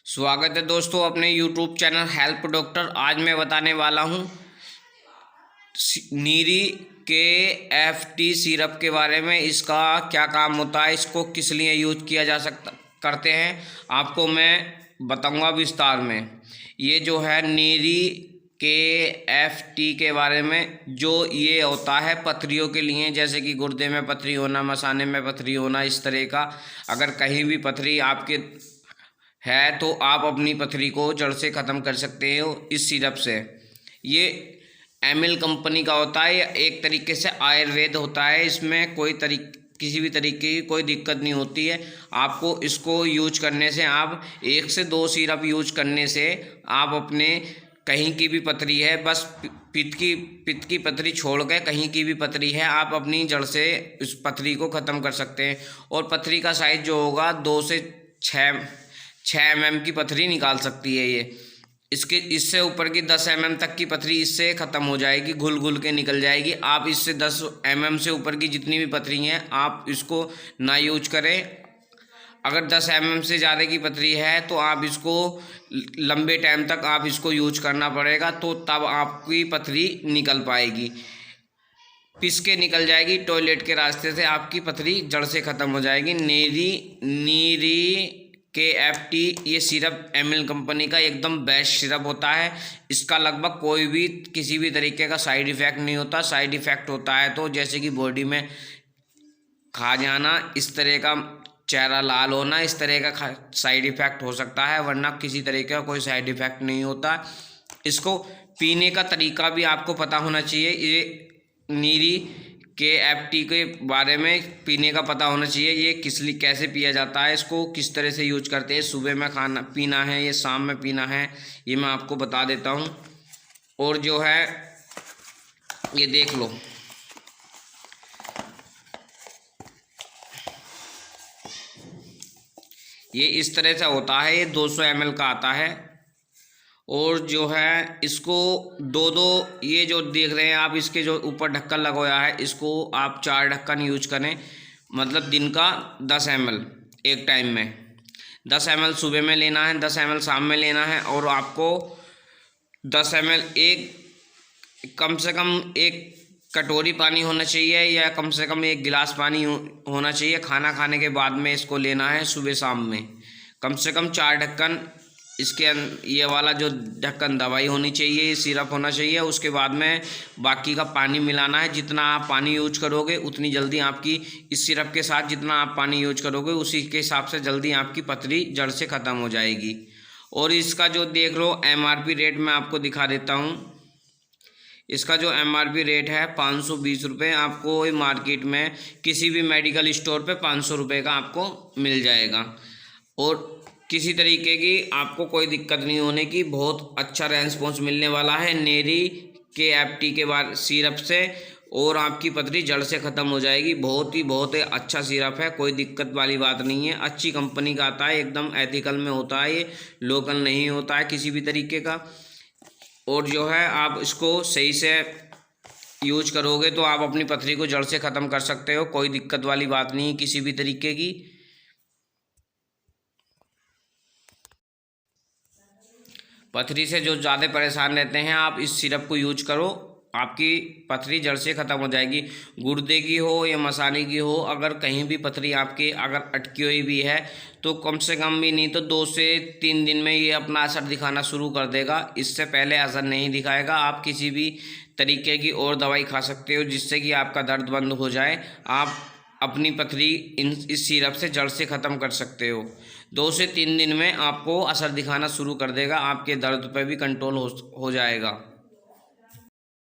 स्वागत है दोस्तों अपने YouTube चैनल हेल्प डॉक्टर। आज मैं बताने वाला हूँ नीरी के FT सिरप के बारे में। इसका क्या काम होता है, इसको किस लिए यूज किया जा सकता करते हैं, आपको मैं बताऊंगा विस्तार में। ये जो है नीरी के FT के बारे में, जो ये होता है पथरियों के लिए, जैसे कि गुर्दे में पथरी होना, मसाने में पथरी होना, इस तरह का अगर कहीं भी पथरी आपके है तो आप अपनी पथरी को जड़ से ख़त्म कर सकते हो इस सिरप से। ये एमिल कंपनी का होता है, एक तरीके से आयुर्वेद होता है। इसमें किसी भी तरीके की कोई दिक्कत नहीं होती है। आपको इसको यूज करने से, आप 1 से 2 सिरप यूज करने से आप अपने कहीं की भी पथरी है, बस पित्त की पथरी छोड़ के कहीं की भी पथरी है, आप अपनी जड़ से इस पथरी को ख़त्म कर सकते हैं। और पथरी का साइज जो होगा 2 से 6 mm की पथरी निकाल सकती है ये। इससे ऊपर की 10 mm तक की पथरी इससे ख़त्म हो जाएगी, घुल घुल के निकल जाएगी। आप इससे 10 mm से ऊपर की जितनी भी पथरी हैं आप इसको ना यूज करें। अगर 10 mm से ज़्यादा की पथरी है तो आप इसको लंबे टाइम तक आप इसको यूज करना पड़ेगा, तो तब आपकी पथरी निकल पाएगी, पिस के निकल जाएगी। टॉयलेट के रास्ते से आपकी पथरी जड़ से ख़त्म हो जाएगी। नीरी के FT ये सिरप एमिल कंपनी का एकदम बेस्ट सिरप होता है। इसका लगभग कोई भी किसी भी तरीके का साइड इफ़ेक्ट नहीं होता। साइड इफ़ेक्ट होता है तो जैसे कि बॉडी में खा जाना, इस तरह का चेहरा लाल होना, इस तरह का साइड इफ़ेक्ट हो सकता है, वरना किसी तरीके का कोई साइड इफ़ेक्ट नहीं होता। इसको पीने का तरीका भी आपको पता होना चाहिए। ये नीरी के FT के बारे में पीने का पता होना चाहिए। ये कैसे पिया जाता है, इसको किस तरह से यूज करते हैं, सुबह में खाना पीना है या शाम में पीना है, ये मैं आपको बता देता हूँ। और जो है ये देख लो, ये इस तरह से होता है। ये 200 ml का आता है। और जो है इसको दो ये जो देख रहे हैं आप, इसके जो ऊपर ढक्कन लगाया है, इसको आप 4 ढक्कन यूज करें, मतलब दिन का 10 ml एक टाइम में। 10 ml सुबह में लेना है, 10 ml शाम में लेना है। और आपको 10 ml कम से कम 1 कटोरी पानी होना चाहिए, या कम से कम 1 गिलास पानी होना चाहिए। खाना खाने के बाद में इसको लेना है, सुबह शाम में। कम से कम 4 ढक्कन इसके ये वाला जो ढक्कन दवाई होनी चाहिए, सिरप होना चाहिए। उसके बाद में बाकी का पानी मिलाना है। जितना आप पानी यूज करोगे उतनी जल्दी आपकी, इस सिरप के साथ जितना आप पानी यूज करोगे उसी के हिसाब से जल्दी आपकी पथरी जड़ से ख़त्म हो जाएगी। और इसका जो देख लो MRP रेट मैं आपको दिखा देता हूँ। इसका जो MRP रेट है 520 रुपये। आपको मार्केट में किसी भी मेडिकल स्टोर पे 500 रुपये का आपको मिल जाएगा। और किसी तरीके की आपको कोई दिक्कत नहीं होने की, बहुत अच्छा रेस्पॉन्स मिलने वाला है नीरी के FT के बाद सिरप से। और आपकी पथरी जड़ से ख़त्म हो जाएगी। बहुत ही अच्छा सिरप है, कोई दिक्कत वाली बात नहीं है। अच्छी कंपनी का आता है, एकदम एथिकल में होता है, ये लोकल नहीं होता है किसी भी तरीके का। और जो है आप इसको सही से यूज करोगे तो आप अपनी पथरी को जड़ से ख़त्म कर सकते हो। कोई दिक्कत वाली बात नहीं किसी भी तरीके की। पथरी से जो ज़्यादा परेशान रहते हैं, आप इस सिरप को यूज करो, आपकी पथरी जड़ से ख़त्म हो जाएगी। गुर्दे की हो या मसाने की हो, अगर कहीं भी पथरी आपकी अगर अटकी हुई भी है तो कम से कम भी नहीं तो 2 से 3 दिन में ये अपना असर दिखाना शुरू कर देगा। इससे पहले असर नहीं दिखाएगा। आप किसी भी तरीके की और दवाई खा सकते हो जिससे कि आपका दर्द बंद हो जाए। आप अपनी पथरी इस सिरप से जड़ से ख़त्म कर सकते हो। 2 से 3 दिन में आपको असर दिखाना शुरू कर देगा, आपके दर्द पर भी कंट्रोल हो जाएगा।